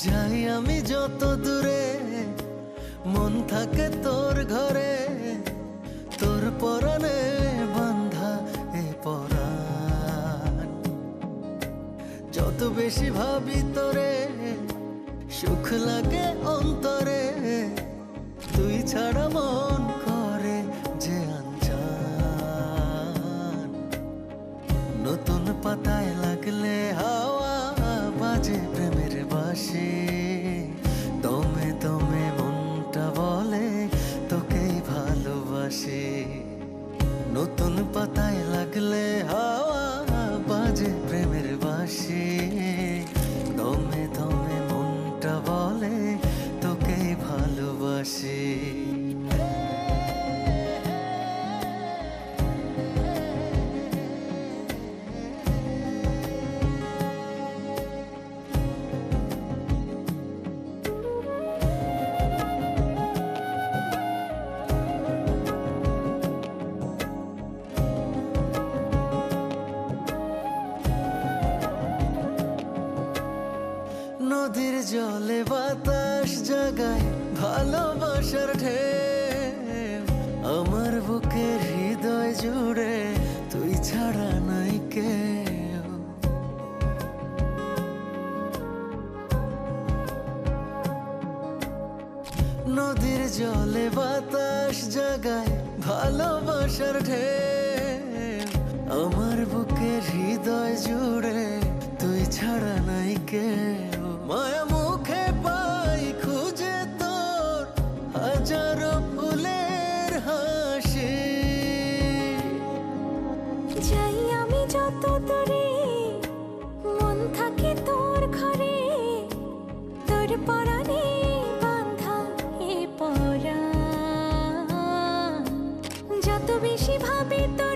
যাই আমি যত দূরে, মন থাকে তোর ঘরে, তোর পরাণে বান্ধা এ পরাণ। যত বেশি ভাবি তোরে, সুখ লাগে অন্তরে, তুই ছাড়া মন করে যে আনজান। নতুন পাতায় লাগলে হাওয়া বাজে প্রেমের বাঁশি, দমে দমে মনটা বলে তোকেই ভালোবাসি। নতুন পাতায় লাগলে হাওয়া বাজে প্রেমের বাঁশি, দমে দমে মনটা বলে তোকেই ভালোবাসি। নদীর জলে বাতাস জাগায় ভালোবাসার ঢেউ, আমার বুকের হৃদয় জুড়ে তুই ছাড়া নাই কেউ। নদীর জলে বাতাস জাগায় ভালোবাসার ঢেউ, আমার বুকের হৃদয় জুড়ে তুই ছাড়া নাই কেউ। মায়া মুখে পাই খুঁজে তোর হাজারো ফুলের হাসি, যাই আমি যত দূরে, মন থাকে তোর ঘরে, তোর পরাণে বাঁধা এ পরাণ। যত বেশি ভাবি তোর